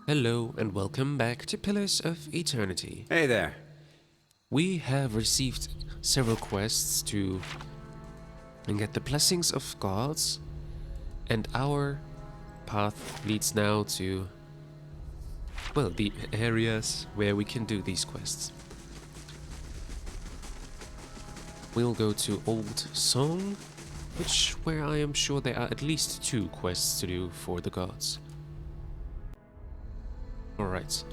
Hello and welcome back to Pillars of Eternity. Hey there. We have received several quests to get the blessings of gods, and our path leads now to, well, the areas where we can do these quests. We'll go to Old Song, where I am sure there are at least 2 quests to do for the gods. Alright,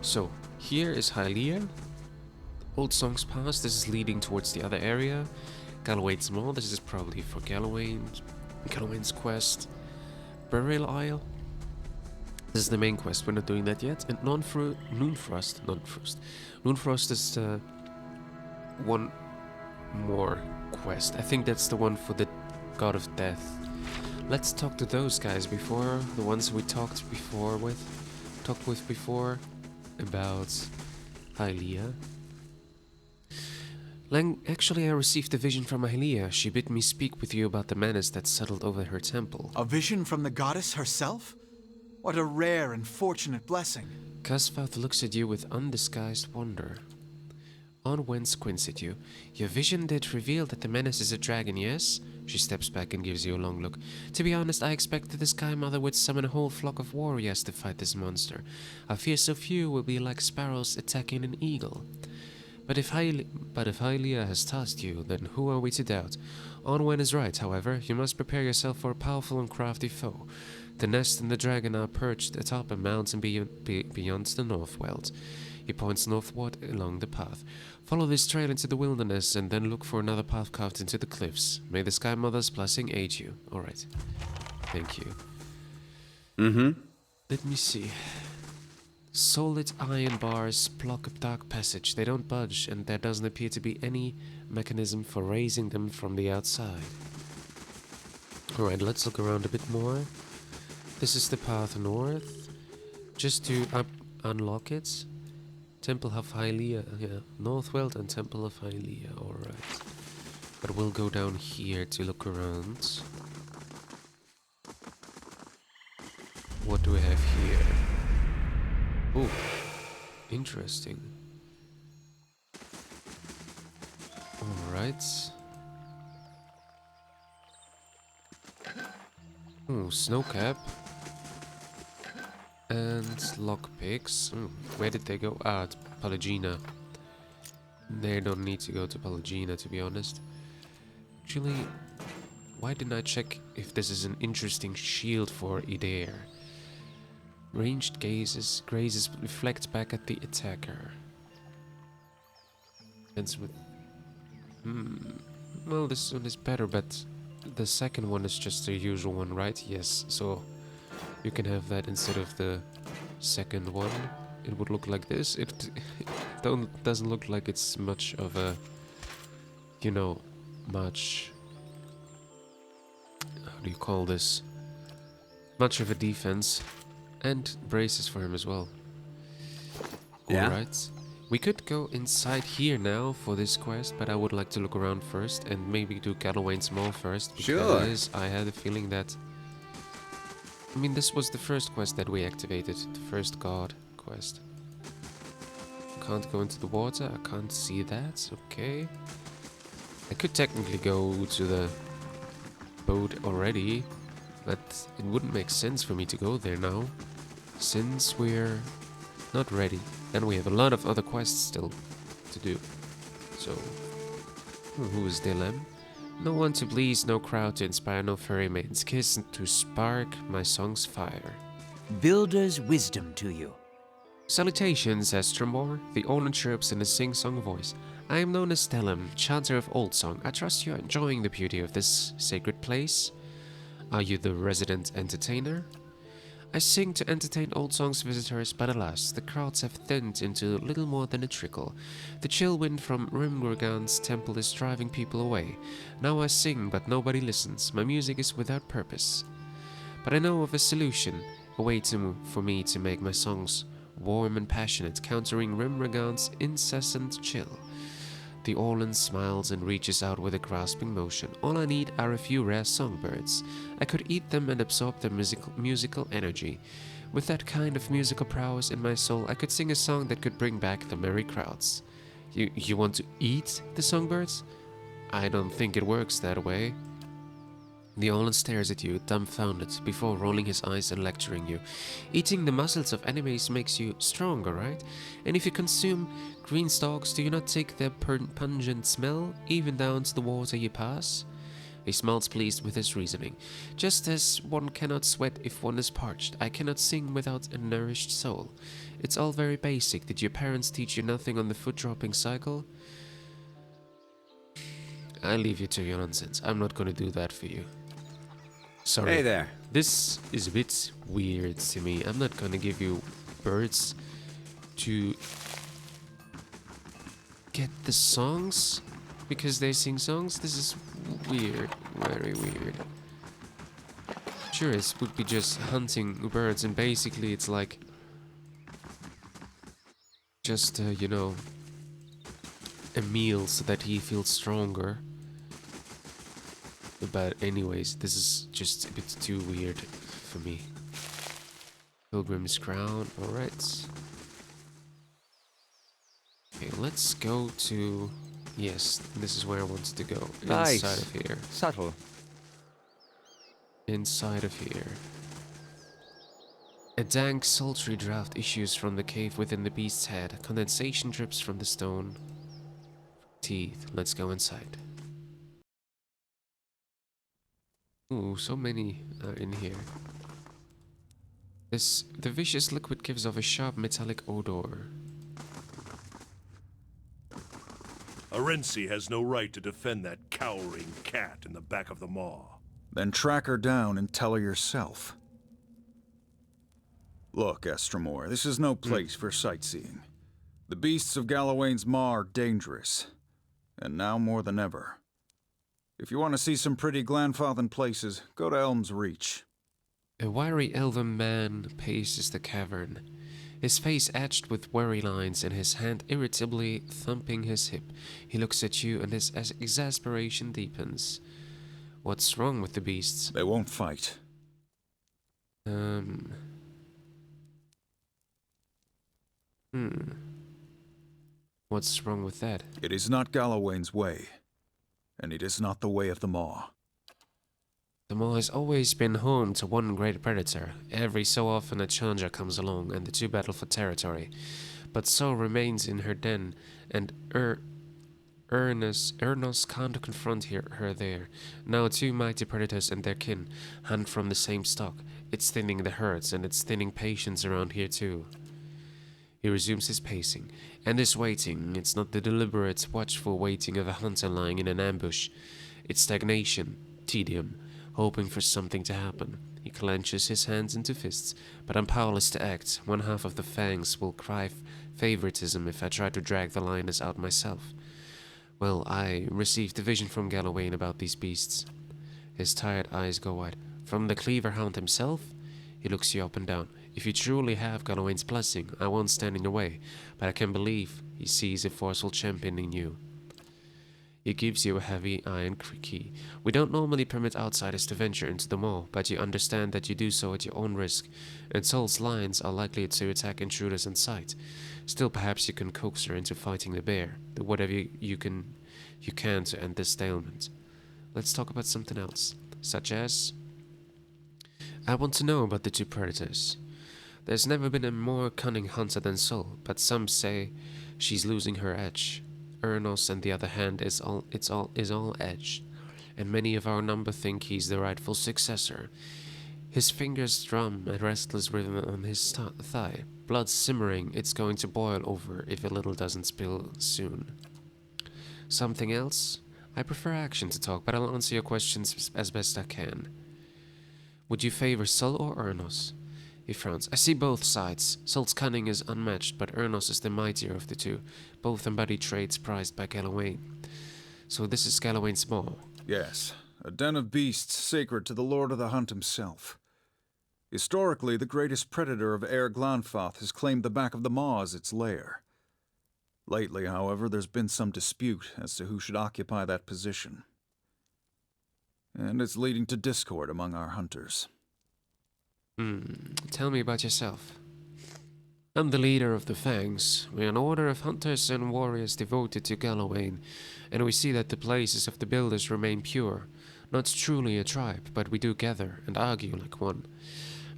so here is Hylia. Old Song's Pass, this is leading towards the other area. Galloway's Mall, this is probably for Galloway's quest. Burial Isle, this is the main quest, we're not doing that yet. And Noonfrost is one more quest. I think that's the one for the God of Death. Let's talk to those guys before, the ones we talked with before about Hylia. Actually, I received a vision from Hylia. She bid me speak with you about the menace that settled over her temple. A vision from the goddess herself? What a rare and fortunate blessing. Casvath looks at you with undisguised wonder. Onwen squints at you. Your vision did reveal that the menace is a dragon, yes? She steps back and gives you a long look. To be honest, I expected the Sky Mother would summon a whole flock of warriors to fight this monster. I fear so few will be like sparrows attacking an eagle. But if Hylia has tasked you, then who are we to doubt? Onwen is right, however. You must prepare yourself for a powerful and crafty foe. The nest and the dragon are perched atop a mountain beyond the Northweld. He points northward along the path. Follow this trail into the wilderness and then look for another path carved into the cliffs. May the Sky Mother's blessing aid you. Alright. Thank you. Let me see. Solid iron bars block a dark passage. They don't budge, and there doesn't appear to be any mechanism for raising them from the outside. Alright, let's look around a bit more. This is the path north. Just to unlock it. Temple of Hylia, yeah, Northweld and Temple of Hylia, alright. But we'll go down here to look around. What do we have here? Oh, interesting. Alright. Oh, snowcap. And lockpicks. Where did they go? Ah, to Pallegina. They don't need to go to Pallegina, to be honest. Actually, why didn't I check if this is an interesting shield for Idair? Ranged grazes reflect back at the attacker. Ends with... Well, this one is better, but the second one is just the usual one, right? Yes, so... You can have that instead of the second one. It would look like this. It doesn't look like it's much of a, much, how do you call this? Much of a defense. And braces for him as well. Yeah. Alright. We could go inside here now for this quest, but I would like to look around first and maybe do Galloway's Mall first. Because I had a feeling that... I mean, this was the first quest that we activated, the first god quest. Can't go into the water, I can't see that, okay. I could technically go to the boat already, but it wouldn't make sense for me to go there now, since we're not ready. And we have a lot of other quests still to do. So, who is Dilem? No one to please, no crowd to inspire, no furry maiden's kiss to spark my song's fire. Builder's wisdom to you. Salutations, Estromor, the Orlan chirps in a sing-song voice. I am known as Stellum, chanter of Old Song. I trust you are enjoying the beauty of this sacred place. Are you the resident entertainer? I sing to entertain Old Song's visitors, but alas, the crowds have thinned into little more than a trickle. The chill wind from Rimgurgan's temple is driving people away. Now I sing, but nobody listens. My music is without purpose. But I know of a solution, a way for me to make my songs warm and passionate, countering Rimgurgan's incessant chill. The Orlan smiles and reaches out with a grasping motion. All I need are a few rare songbirds. I could eat them and absorb their musical energy. With that kind of musical prowess in my soul, I could sing a song that could bring back the merry crowds. You want to eat the songbirds? I don't think it works that way. The Olan stares at you, dumbfounded, before rolling his eyes and lecturing you. Eating the muscles of enemies makes you stronger, right? And if you consume green stalks, do you not take their pungent smell, even down to the water you pass? He smiles, pleased with his reasoning. Just as one cannot sweat if one is parched, I cannot sing without a nourished soul. It's all very basic. Did your parents teach you nothing on the foot-dropping cycle? I leave you to your nonsense. I'm not gonna do that for you. Sorry. Hey there. This is a bit weird to me. I'm not gonna give you birds to get the songs because they sing songs. This is weird, very weird. Sure, it would be just hunting birds, and basically it's like just you know, a meal so that he feels stronger. But anyways, this is just a bit too weird for me. Pilgrim's Crown, alright. Okay, let's go to... Yes, this is where I wanted to go. Nice. Inside of here. Subtle. Inside of here. A dank, sultry draught issues from the cave within the beast's head. Condensation drips from the stone. Teeth. Let's go inside. Ooh, so many are in here. The vicious liquid gives off a sharp metallic odor. Arensi has no right to defend that cowering cat in the back of the maw. Then track her down and tell her yourself. Look, Estremor, this is no place for sightseeing. The beasts of Galawain's Maw are dangerous, and now more than ever. If you want to see some pretty Glanfathan places, go to Elm's Reach. A wiry elven man paces the cavern, his face etched with worry lines and his hand irritably thumping his hip. He looks at you and his exasperation deepens. What's wrong with the beasts? They won't fight. What's wrong with that? It is not Galawain's way, and it is not the way of the Maw. The Maw has always been home to one great predator. Every so often a challenger comes along, and the two battle for territory. But Sol remains in her den, and Ernos can't confront her there. Now two mighty predators and their kin hunt from the same stock. It's thinning the herds, and it's thinning patience around here too. He resumes his pacing, and this waiting. It's not the deliberate, watchful waiting of a hunter lying in an ambush. It's stagnation, tedium, hoping for something to happen. He clenches his hands into fists, but I'm powerless to act. One half of the fangs will cry favoritism if I try to drag the lioness out myself. Well, I received a vision from Galawain about these beasts. His tired eyes go wide. From the Cleaver Hound himself? He looks you up and down. If you truly have Galawain's blessing, I won't stand in your way, but I can believe he sees a forceful champion in you. He gives you a heavy iron key. We don't normally permit outsiders to venture into the Maw, but you understand that you do so at your own risk, and Sol's lions are likely to attack intruders in sight. Still, perhaps you can coax her into fighting the bear. Do whatever you can to end this stalemate. Let's talk about something else, such as... I want to know about the two predators. There's never been a more cunning hunter than Sol, but some say she's losing her edge. Ernos, on the other hand, is all edge, and many of our number think he's the rightful successor. His fingers drum a restless rhythm on his thigh. Blood simmering, it's going to boil over if a little doesn't spill soon. Something else? I prefer action to talk, but I'll answer your questions as best I can. Would you favor Sol or Ernos? He frowns. I see both sides. Sol's cunning is unmatched, but Ernos is the mightier of the two. Both embody traits prized by Galawain. So this is Galawain's Maw. Yes, a den of beasts sacred to the Lord of the Hunt himself. Historically, the greatest predator of Air Glanfath has claimed the back of the Maw as its lair. Lately, however, there's been some dispute as to who should occupy that position. And it's leading to discord among our hunters. Tell me about yourself. I'm the leader of the Fangs. We're an order of hunters and warriors devoted to Gallowayne, and we see that the places of the builders remain pure. Not truly a tribe, but we do gather and argue like one.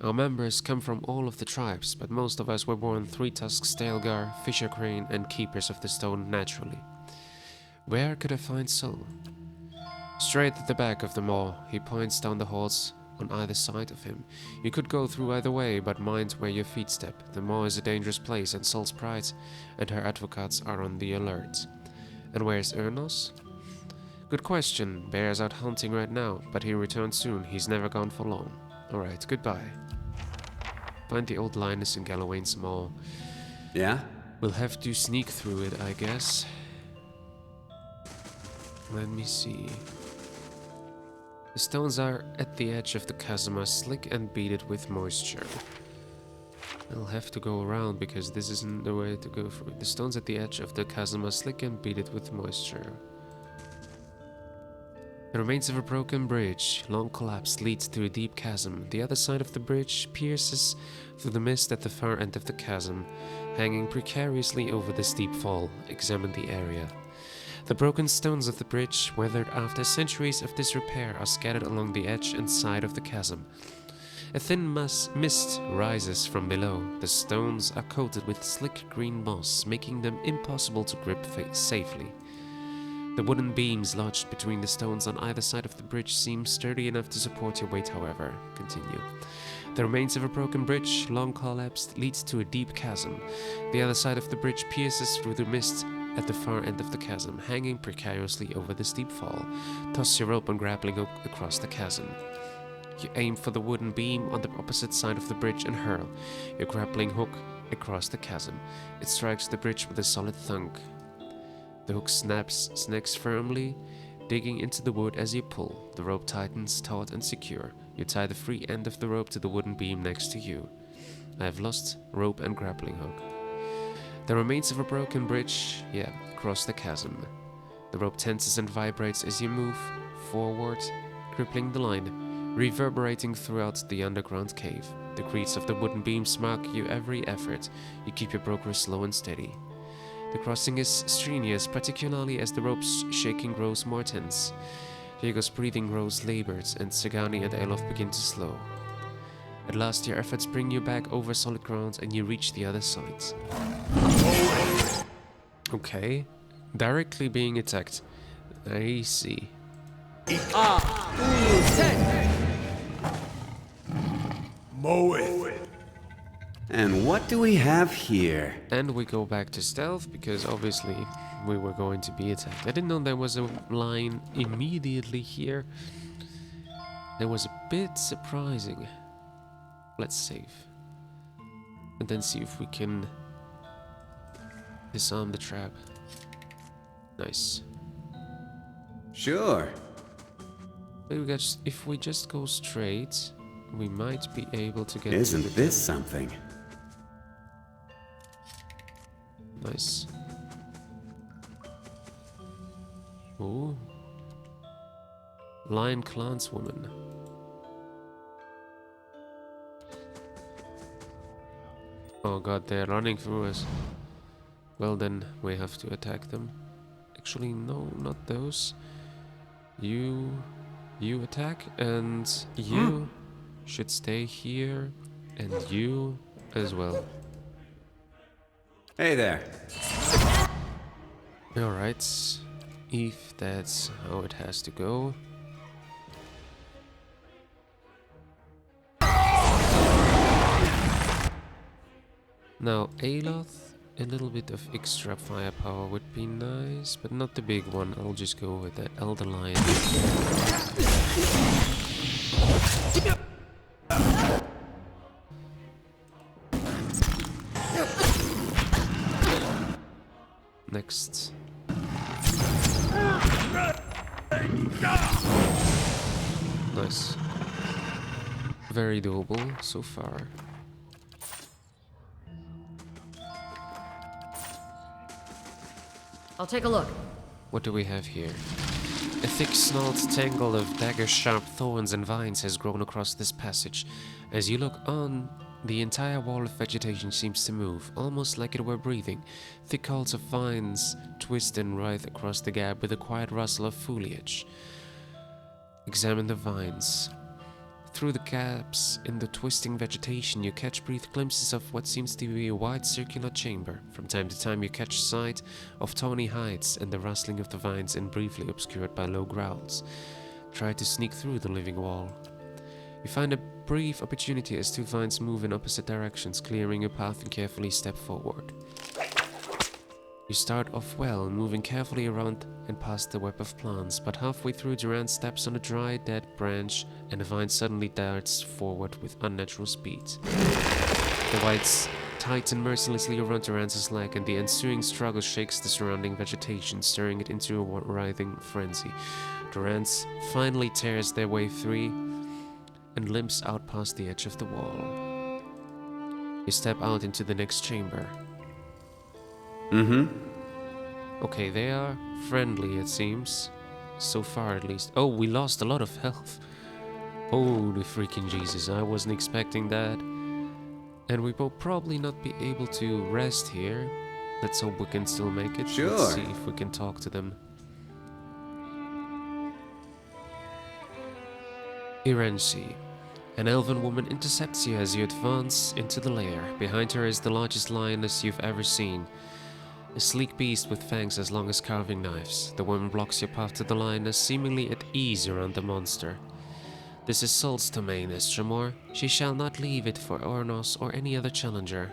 Our members come from all of the tribes, but most of us were born Three-Tusked Stalgar, Fisher Crane, and Keepers of the Stone naturally. Where could I find Sol? Straight at the back of the maw, he points down the halls on either side of him. You could go through either way, but mind where your feet step. The maw is a dangerous place, and Sol's pride and her advocates are on the alert. And where's Ernos? Good question. Bear's out hunting right now, but he'll return soon. He's never gone for long. Alright, goodbye. Find the old Linus in Gallowayne's maw. Yeah? We'll have to sneak through it, I guess. Let me see. The stones are at the edge of the chasm are slick and beaded with moisture. I'll have to go around because this isn't the way to go through. The stones at the edge of the chasm are slick and beaded with moisture. The remains of a broken bridge, long collapsed, leads to a deep chasm. The other side of the bridge pierces through the mist at the far end of the chasm, hanging precariously over the steep fall. Examine the area. The broken stones of the bridge, weathered after centuries of disrepair, are scattered along the edge and side of the chasm. A thin mist rises from below. The stones are coated with slick green moss, making them impossible to grip safely. The wooden beams lodged between the stones on either side of the bridge seem sturdy enough to support your weight, however. Continue. The remains of a broken bridge, long collapsed, leads to a deep chasm. The other side of the bridge pierces through the mist at the far end of the chasm, hanging precariously over the steep fall. Toss your rope and grappling hook across the chasm. You aim for the wooden beam on the opposite side of the bridge and hurl your grappling hook across the chasm. It strikes the bridge with a solid thunk. The hook snags firmly, digging into the wood as you pull. The rope tightens, taut and secure. You tie the free end of the rope to the wooden beam next to you. I have lost rope and grappling hook. The remains of a broken bridge, cross the chasm. The rope tenses and vibrates as you move forward, crippling the line, reverberating throughout the underground cave. The creaks of the wooden beams mark you every effort. You keep your progress slow and steady. The crossing is strenuous, particularly as the rope's shaking grows more tense. Diego's breathing grows labored, and Sagani and Alof begin to slow. At last, your efforts bring you back over solid ground, and you reach the other side. Okay. Directly being attacked. I see. Mow it. And what do we have here? And we go back to stealth, because obviously we were going to be attacked. I didn't know there was a line immediately here. That was a bit surprising. Let's save. And then see if we can disarm the trap. Nice. Sure. If we just go straight, we might be able to get... Isn't this something? Nice. Ooh. Lion Clanswoman. Oh god, they're running through us. Well then, we have to attack them. Actually, no, not those. You attack, and you should stay here, and you as well. Hey there. Alright, if that's how it has to go. Now, Aloth, a little bit of extra firepower would be nice, but not the big one. I'll just go with the Elder Lion. Next. Nice. Very doable so far. I'll take a look. What do we have here? A thick snarled tangle of dagger-sharp thorns and vines has grown across this passage. As you look on, the entire wall of vegetation seems to move, almost like it were breathing. Thick coils of vines twist and writhe across the gap with a quiet rustle of foliage. Examine the vines. Through the gaps in the twisting vegetation, you catch brief glimpses of what seems to be a wide circular chamber. From time to time you catch sight of tawny heights and the rustling of the vines, and briefly obscured by low growls. Try to sneak through the living wall. You find a brief opportunity as two vines move in opposite directions, clearing a path, and carefully step forward. You start off well, moving carefully around and past the web of plants, but halfway through, Durand steps on a dry, dead branch, and the vine suddenly darts forward with unnatural speed. The vines tighten mercilessly around Durand's leg, and the ensuing struggle shakes the surrounding vegetation, stirring it into a writhing frenzy. Durand finally tears their way free and limps out past the edge of the wall. You step out into the next chamber. Okay, they are friendly, it seems. So far, at least. Oh, we lost a lot of health. Holy freaking Jesus, I wasn't expecting that. And we will probably not be able to rest here. Let's hope we can still make it. Sure. Let's see if we can talk to them. Irenci. An elven woman intercepts you as you advance into the lair. Behind her is the largest lioness you've ever seen. A sleek beast with fangs as long as carving knives. The woman blocks your path to the lioness, seemingly at ease around the monster. This is Sol's domain, Estremor. She shall not leave it for Ernos or any other challenger.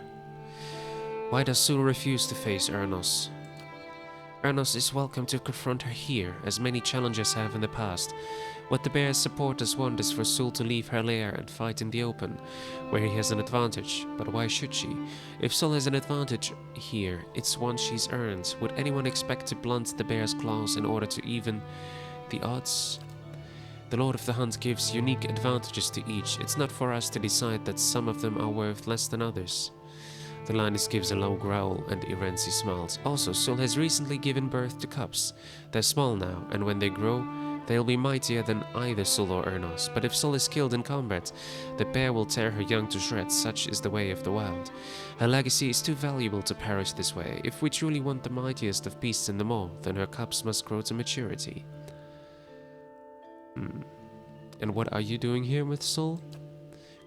Why does Sul refuse to face Ernos? Ernos is welcome to confront her here, as many challengers have in the past. What the bear's supporters want is for Sul to leave her lair and fight in the open, where he has an advantage. But why should she? If Sul has an advantage here, it's one she's earned. Would anyone expect to blunt the bear's claws in order to even the odds? The Lord of the Hunt gives unique advantages to each. It's not for us to decide that some of them are worth less than others. The lioness gives a low growl, and Irenci smiles. Also, Sul has recently given birth to cubs. They're small now, and when they grow, they'll be mightier than either Sul or Ernos. But if Sul is killed in combat, the bear will tear her young to shreds. Such is the way of the wild. Her legacy is too valuable to perish this way. If we truly want the mightiest of beasts in them all, then her cubs must grow to maturity. And what are you doing here with Sul?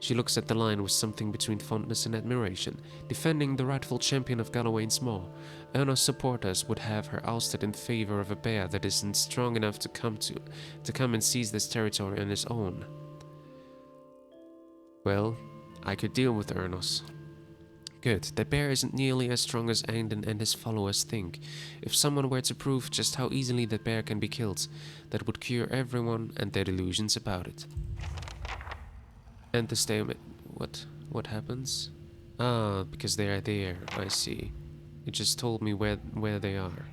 She looks at the lion with something between fondness and admiration. Defending the rightful champion of Gallowayne's Maw, Ernos' supporters would have her ousted in favor of a bear that isn't strong enough to come and seize this territory on his own. Well, I could deal with Ernos. Good, the bear isn't nearly as strong as Angdon and his followers think. If someone were to prove just how easily that bear can be killed, that would cure everyone and their delusions about it. And the stalemate. What happens? Ah, because they are there. I see. It just told me where they are.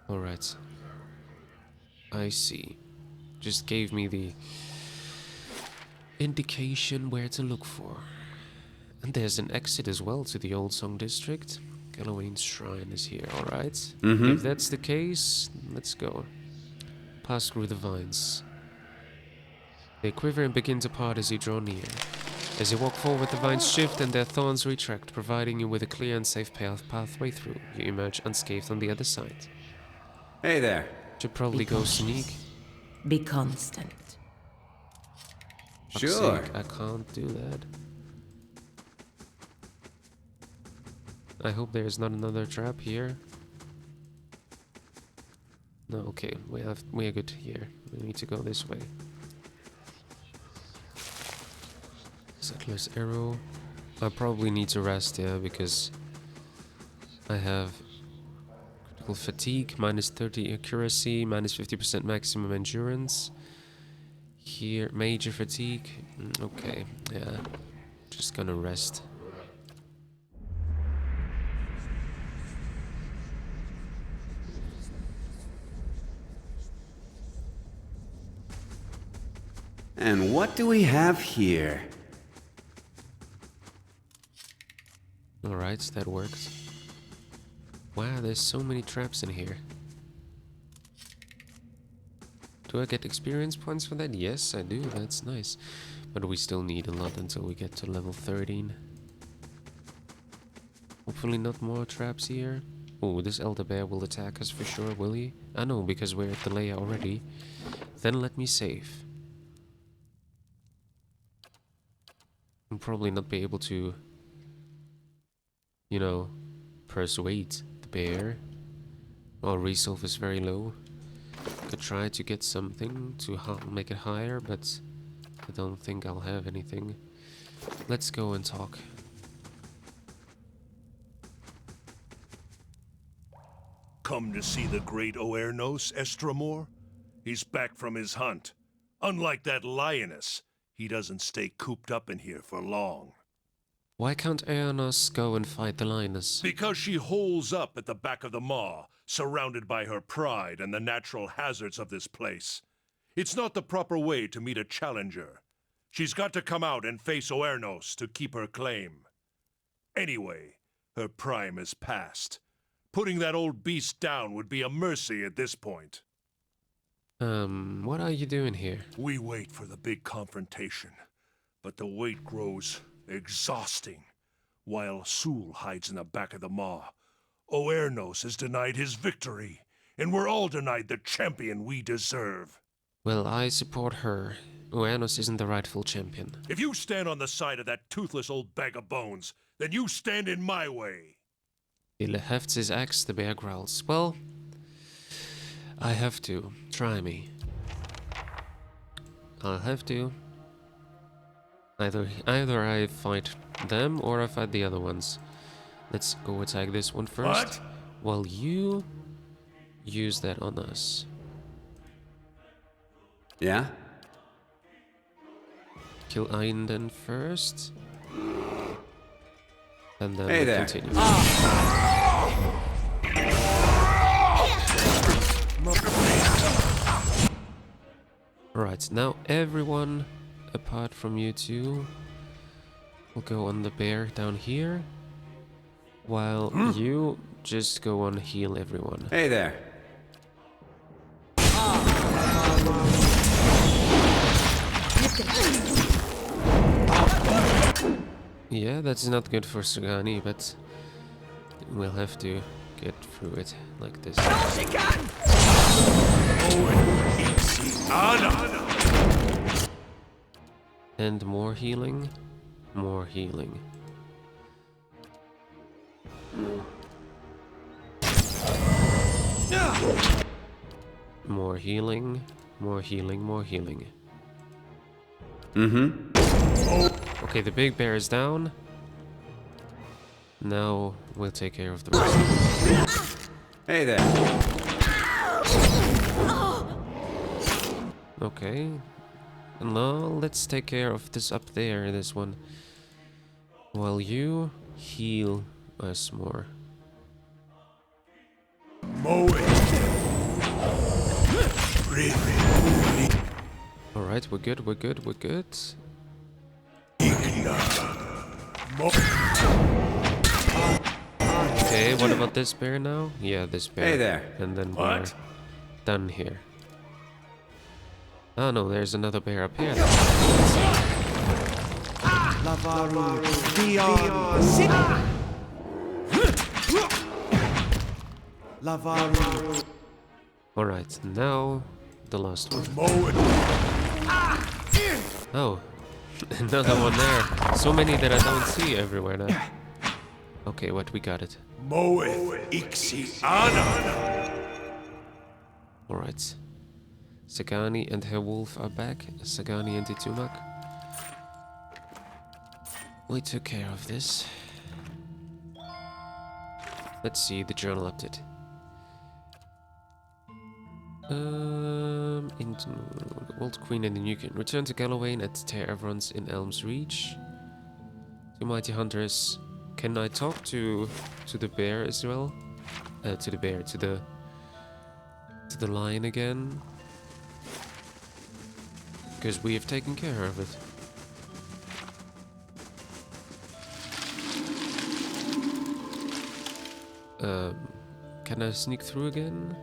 Alright. I see. Just gave me the indication where to look for. And there's an exit as well to the Old Song District. Gallowayne's Shrine is here, alright? If that's the case, let's go. Pass through the vines. They quiver and begin to part as you draw near. As you walk forward, the vines shift and their thorns retract, providing you with a clear and safe pathway through. You emerge unscathed on the other side. Hey there. Should probably go sneak. Be constant. Fuck's Sure. sake, I can't do that. I hope there's not another trap here. No, okay, we are good here. We need to go this way. Settler's Arrow. I probably need to rest, yeah, because I have critical fatigue, minus 30 accuracy, minus 50% maximum endurance. Here, major fatigue. Okay, yeah, just gonna rest. And what do we have here? Alright, that worked. Wow, there's so many traps in here. Do I get experience points for that? Yes, I do. That's nice. But we still need a lot until we get to level 13. Hopefully not more traps here. Oh, this elder bear will attack us for sure, will he? I know, because we're at the lair already. Then let me save. I'll probably not be able to, you know, persuade the bear. Well, resolve is very low. Could try to get something to make it higher, but I don't think I'll have anything. Let's go and talk. Come to see the great Oernos, Estramor? He's back from his hunt. Unlike that lioness, he doesn't stay cooped up in here for long. Why can't Eonos go and fight the lioness? Because she holes up at the back of the maw, surrounded by her pride and the natural hazards of this place. It's not the proper way to meet a challenger. She's got to come out and face Oernos to keep her claim. Anyway, her prime is past. Putting that old beast down would be a mercy at this point. What are you doing here? We wait for the big confrontation, but the wait grows exhausting. While Sul hides in the back of the maw, Oernos is denied his victory, and we're all denied the champion we deserve. Well, I support her. Oernos isn't the rightful champion. If you stand on the side of that toothless old bag of bones, then you stand in my way. He hefts his axe, the bear growls. Well, I have to. Try me. I'll have to. Either I fight them or I fight the other ones. Let's go attack this one first. What? While you use that on us. Yeah? Kill Einden first. And then Hey we there. continue. Right, now everyone apart from you two will go on the bear down here, while you just go on heal everyone. Hey there. Yeah, that's not good for Sagani, but we'll have to get through it like this. And more healing. More healing. More healing. More healing. More healing. Okay, the big bear is down. Now we'll take care of the rest. Hey there. Okay. Now let's take care of this up there, this one. While you heal us more. Alright, we're good, we're good, we're good. Okay, what about this bear now? Yeah, this bear. Hey there. And then we're done here. Oh no, there's another bear up here. Alright, now the last one. Oh, another one there. So many that I don't see everywhere now. Okay, what, we got it. Alright. Sagani and her wolf are back. Sagani and Itumak. We took care of this. Let's see the journal update. Old Queen and the New King return to Gallowayne at Tear Everons in Elm's Reach. Two mighty hunters. Can I talk to the bear as well? To the lion again? Because we have taken care of it. Can I sneak through again?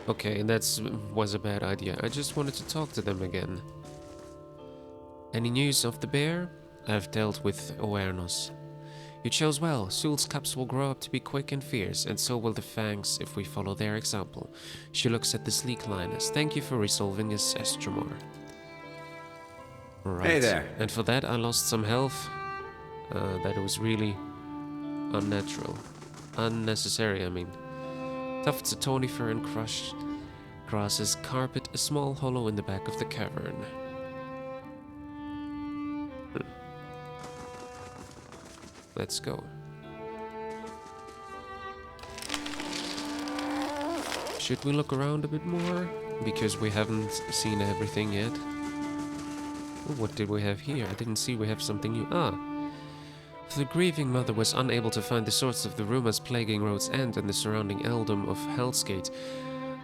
Okay, that was a bad idea. I just wanted to talk to them again. Any news of the bear? I've dealt with awareness. You chose well. Sul's cubs will grow up to be quick and fierce, and so will the Fangs if we follow their example. She looks at the sleek lioness. Thank you for resolving his Estremor. Right. Hey there. And for that I lost some health. That was really unnatural. Unnecessary, I mean. Tufts of thorny fir and crushed grasses carpet a small hollow in the back of the cavern. Let's go. Should we look around a bit more? Because we haven't seen everything yet. Ooh, what did we have here? I didn't see we have something new. The grieving mother was unable to find the source of the rumors plaguing Rhodes End and the surrounding earldom of Hellsgate.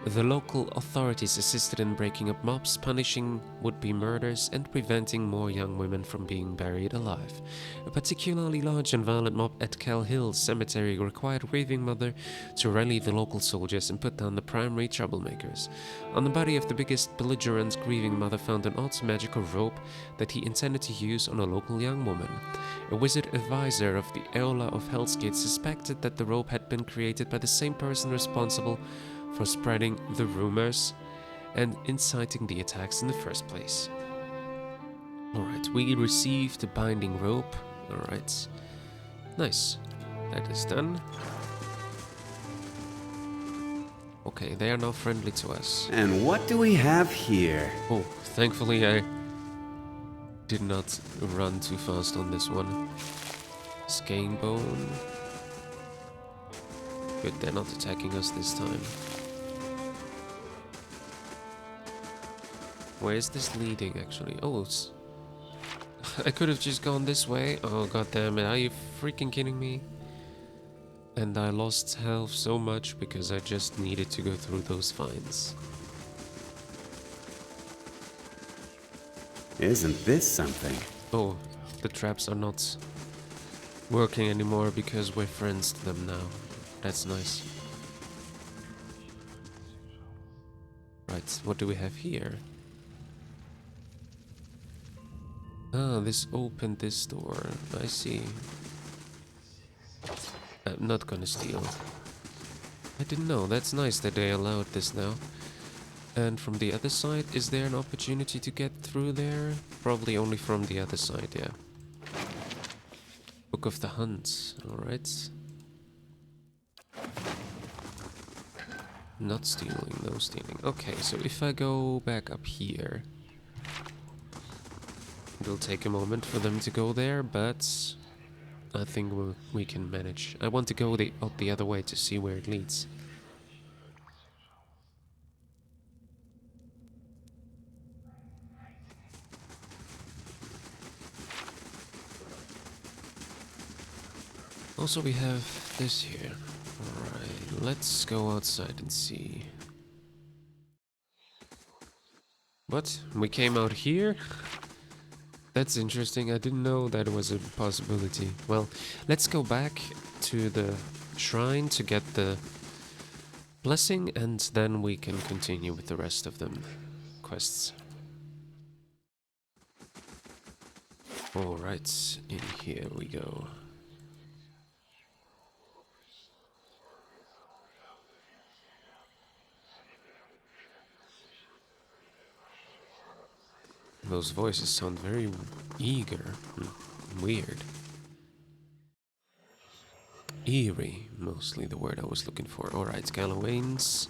The local authorities assisted in breaking up mobs, punishing would-be murders, and preventing more young women from being buried alive. A particularly large and violent mob at Cal Hill Cemetery required Grieving Mother to rally the local soldiers and put down the primary troublemakers. On the body of the biggest belligerent, Grieving Mother found an odd magical rope that he intended to use on a local young woman. A wizard advisor of the Aula of Hellsgate suspected that the rope had been created by the same person responsible for spreading the rumors and inciting the attacks in the first place. Alright, we received a binding rope. Alright. Nice. That is done. Okay, they are now friendly to us. And what do we have here? Oh, thankfully I did not run too fast on this one. Skein bone. Good, they're not attacking us this time. Where is this leading, actually? Oh, it's... I could have just gone this way. Oh, god damn it. Are you freaking kidding me? And I lost health so much because I just needed to go through those vines. Isn't this something? Oh, the traps are not working anymore because we're friends to them now. That's nice. Right, what do we have here? Ah, this opened this door. I see. I'm not gonna steal. I didn't know. That's nice that they allowed this now. And from the other side, is there an opportunity to get through there? Probably only from the other side, yeah. Book of the Hunt. Alright. Not stealing, no stealing. Okay, so if I go back up here... It'll take a moment for them to go there, but I think we can manage. I want to go the other way to see where it leads. Also, we have this here. Alright, let's go outside and see. What? We came out here? That's interesting. I didn't know that was a possibility. Well, let's go back to the shrine to get the blessing, and then we can continue with the rest of them quests. Alright, in here we go. Those voices sound very eager. Weird. Eerie, mostly the word I was looking for. Alright, Gallowaynes.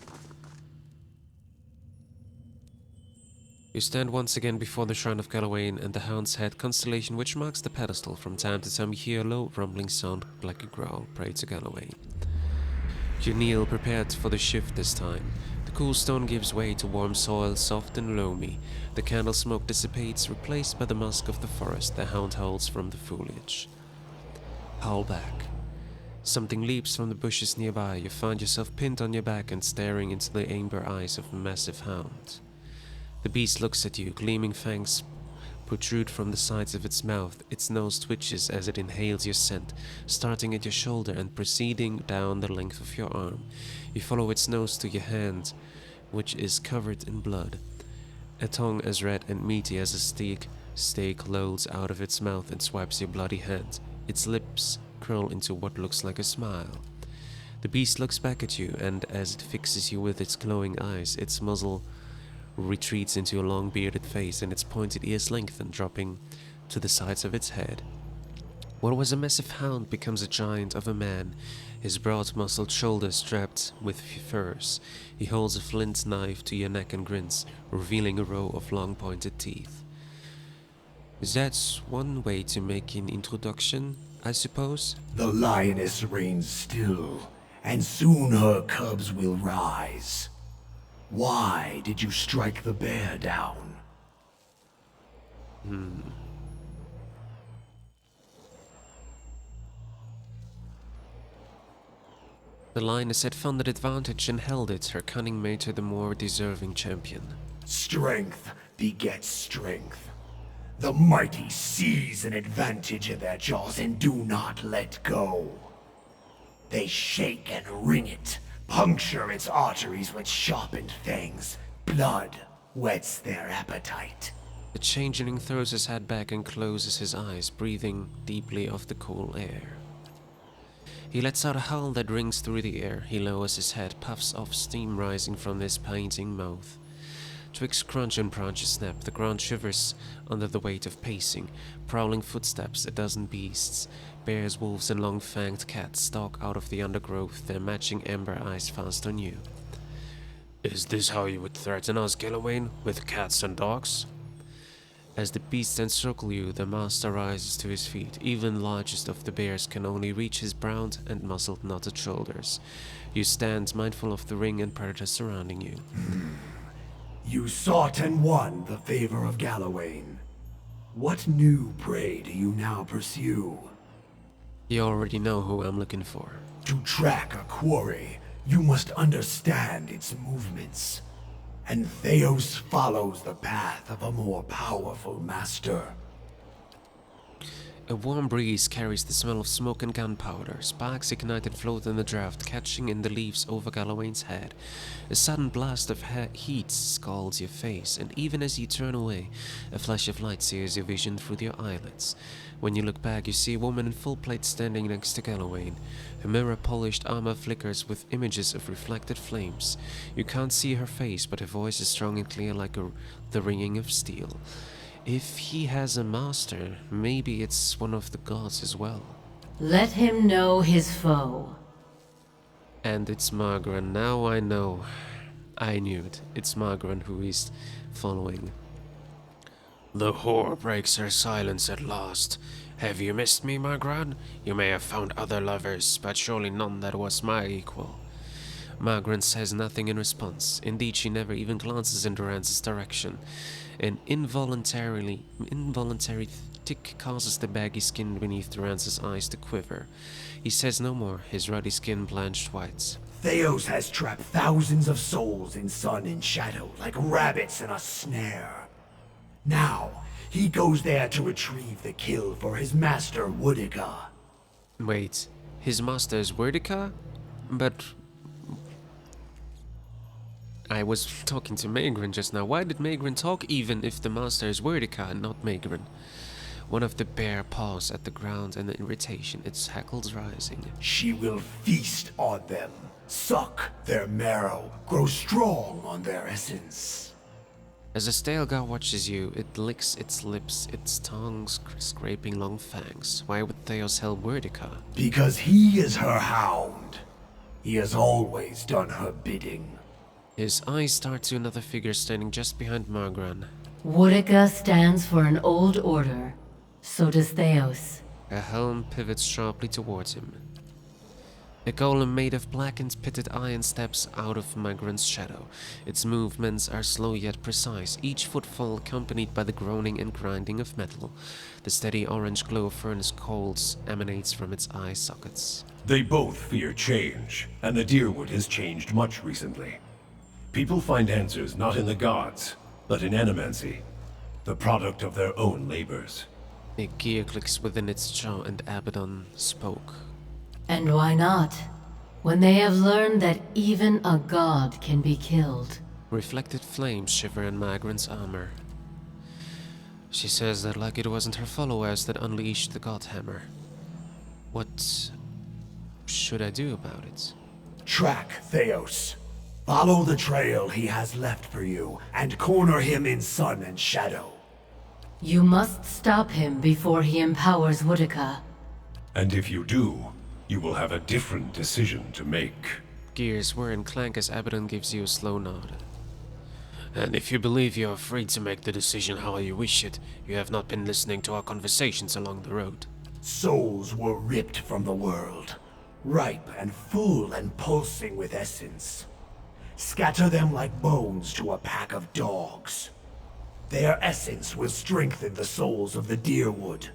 You stand once again before the Shrine of Gallowayne and the Hound's Head constellation which marks the pedestal. From time to time you hear a low rumbling sound like a growl. Pray to Gallowayne. You kneel, prepared for the shift this time. The cool stone gives way to warm soil, soft and loamy. The candle smoke dissipates, replaced by the musk of the forest the hound howls from the foliage. Howl back. Something leaps from the bushes nearby. You find yourself pinned on your back and staring into the amber eyes of a massive hound. The beast looks at you, gleaming fangs protrude from the sides of its mouth. Its nose twitches as it inhales your scent, starting at your shoulder and proceeding down the length of your arm. You follow its nose to your hand, which is covered in blood. A tongue as red and meaty as a steak lolls out of its mouth and swipes your bloody hand. Its lips curl into what looks like a smile. The beast looks back at you, and as it fixes you with its glowing eyes, its muzzle retreats into a long bearded face and its pointed ears lengthen, dropping to the sides of its head. What was a massive hound becomes a giant of a man, his broad muscled shoulders strapped with furs. He holds a flint knife to your neck and grins, revealing a row of long pointed teeth. That's one way to make an introduction, I suppose? The lioness reigns still, and soon her cubs will rise. Why did you strike the bear down? The lioness had found an advantage and held it. Her cunning made her the more deserving champion. Strength begets strength. The mighty seize an advantage in their jaws and do not let go. They shake and wring it, puncture its arteries with sharpened fangs. Blood whets their appetite. The changeling throws his head back and closes his eyes, breathing deeply of the cool air. He lets out a howl that rings through the air. He lowers his head, puffs off steam rising from his painting mouth. Twigs crunch and branches snap. The ground shivers under the weight of pacing. Prowling footsteps, a dozen beasts. Bears, wolves, and long-fanged cats stalk out of the undergrowth, their matching amber eyes fast on you. Is this how you would threaten us, Galawain? With cats and dogs? As the beasts encircle you, the master rises to his feet. Even largest of the bears can only reach his brown and muscled knotted shoulders. You stand, mindful of the ring and predators surrounding you. You sought and won the favor of Galawain. What new prey do you now pursue? You already know who I'm looking for. To track a quarry, you must understand its movements. And Theos follows the path of a more powerful master. A warm breeze carries the smell of smoke and gunpowder. Sparks ignite and float in the draught, catching in the leaves over Galawain's head. A sudden blast of heat scalds your face, and even as you turn away, a flash of light sears your vision through your eyelids. When you look back, you see a woman in full plate standing next to Galawain. Her mirror-polished armor flickers with images of reflected flames. You can't see her face, but her voice is strong and clear like the ringing of steel. If he has a master, maybe it's one of the gods as well. Let him know his foe. And it's Margaran. Now I know. I knew it. It's Margaran who he's following. The whore breaks her silence at last. Have you missed me, Margaran? You may have found other lovers, but surely none that was my equal. Margaran says nothing in response. Indeed, she never even glances in Dorance's direction. An involuntary tick causes the baggy skin beneath Dorance's eyes to quiver. He says no more, his ruddy skin blanched white. Theos has trapped thousands of souls in sun and shadow like rabbits in a snare. Now, he goes there to retrieve the kill for his master Woodica. Wait, his master is Woodica? But I was talking to Maegrin just now. Why did Maegrin talk even if the master is Woodica and not Maegrin? One of the bear paws at the ground and the irritation, its hackles rising. She will feast on them, suck their marrow, grow strong on their essence. As the Stelgar watches you, it licks its lips, its tongue scraping long fangs. Why would Theos help Woodica? Because he is her hound. He has always done her bidding. His eyes start to another figure standing just behind Margaran. Woodica stands for an old order. So does Theos. A helm pivots sharply towards him. A golem made of blackened pitted iron steps out of Margaran's shadow. Its movements are slow yet precise, each footfall accompanied by the groaning and grinding of metal. The steady orange glow of furnace coals emanates from its eye sockets. They both fear change, and the Dyrwood has changed much recently. People find answers not in the gods, but in animancy. the product of their own labors. A gear clicks within its jaw and Abaddon spoke. And why not? When they have learned that even a god can be killed. Reflected flames shiver in Magran's armor. She says that like it wasn't her followers that unleashed the Godhammer. What should I do about it? Track Theos. Follow the trail he has left for you, and corner him in sun and shadow. You must stop him before he empowers Woodica. And if you do, you will have a different decision to make. Gears whir and clank as Abaddon gives you a slow nod. And if you believe you are free to make the decision how you wish it, you have not been listening to our conversations along the road. Souls were ripped from the world, ripe and full and pulsing with essence. Scatter them like bones to a pack of dogs. Their essence will strengthen the souls of the Deerwood.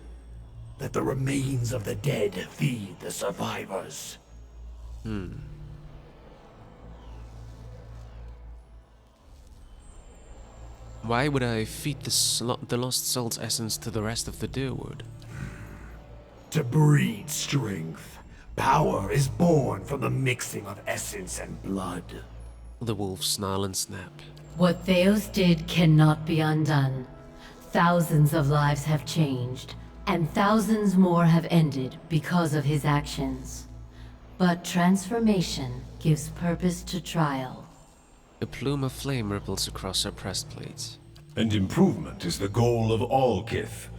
Let the remains of the dead feed the survivors. Why would I feed the lost soul's essence to the rest of the Deerwood? To breed strength. Power is born from the mixing of essence and blood. The wolves snarl and snap. What Theos did cannot be undone. Thousands of lives have changed, and thousands more have ended because of his actions. But transformation gives purpose to trial. A plume of flame ripples across her breastplate. And improvement is the goal of all Kith.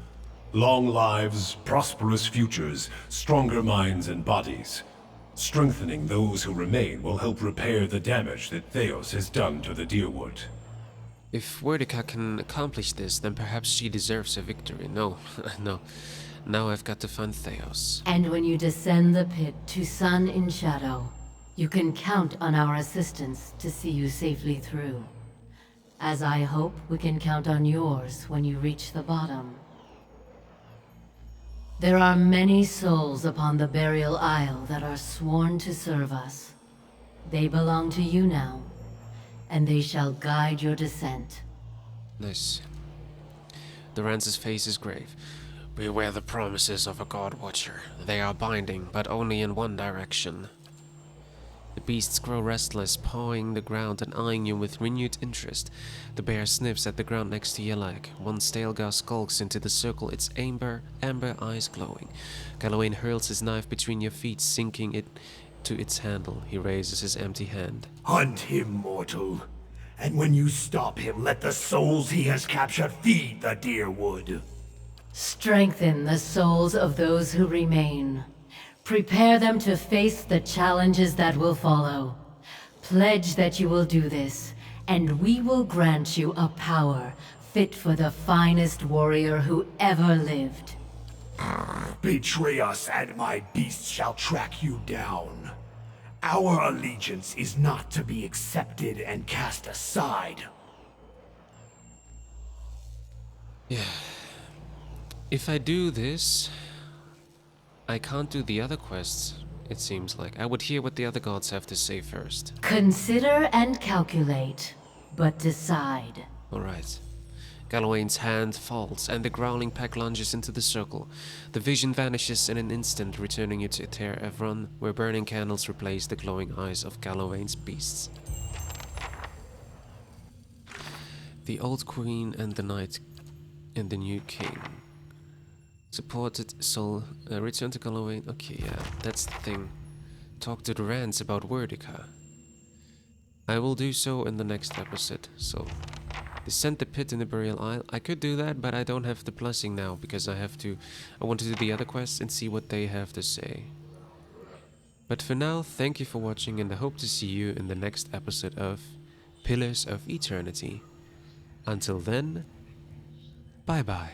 Long lives, prosperous futures, stronger minds and bodies. Strengthening those who remain will help repair the damage that Theos has done to the Deerwood. If Woodica can accomplish this, then perhaps she deserves a victory. No, no. Now I've got to find Theos. And when you descend the pit to sun in shadow, you can count on our assistance to see you safely through. As I hope we can count on yours when you reach the bottom. There are many souls upon the burial isle that are sworn to serve us. They belong to you now, and they shall guide your descent. Nice. Doran's face is grave. Beware the promises of a God Watcher. They are binding, but only in one direction. The beasts grow restless, pawing the ground and eyeing you with renewed interest. The bear sniffs at the ground next to your leg. One Stalgar skulks into the circle, its amber eyes glowing. Galawain hurls his knife between your feet, sinking it to its handle. He raises his empty hand. Hunt him, mortal. And when you stop him, let the souls he has captured feed the Deerwood. Strengthen the souls of those who remain. Prepare them to face the challenges that will follow. Pledge that you will do this, and we will grant you a power fit for the finest warrior who ever lived. Betray us, and my beasts shall track you down. Our allegiance is not to be accepted and cast aside. Yeah. If I do this, I can't do the other quests, it seems like. I would hear what the other gods have to say first. Consider and calculate, but decide. Alright. Galawain's hand falls, and the growling pack lunges into the circle. The vision vanishes in an instant, returning you to Ter Evron, where burning candles replace the glowing eyes of Galawain's beasts. The old queen and the knight and the new king. Supported soul, return to Galawain. Okay, yeah, that's the thing. Talk to the Rans about Woodica. I will do so in the next episode, so... Descend the pit in the burial isle. I could do that, but I don't have the blessing now, because I want to do the other quests and see what they have to say. But for now, thank you for watching, and I hope to see you in the next episode of Pillars of Eternity. Until then, bye bye.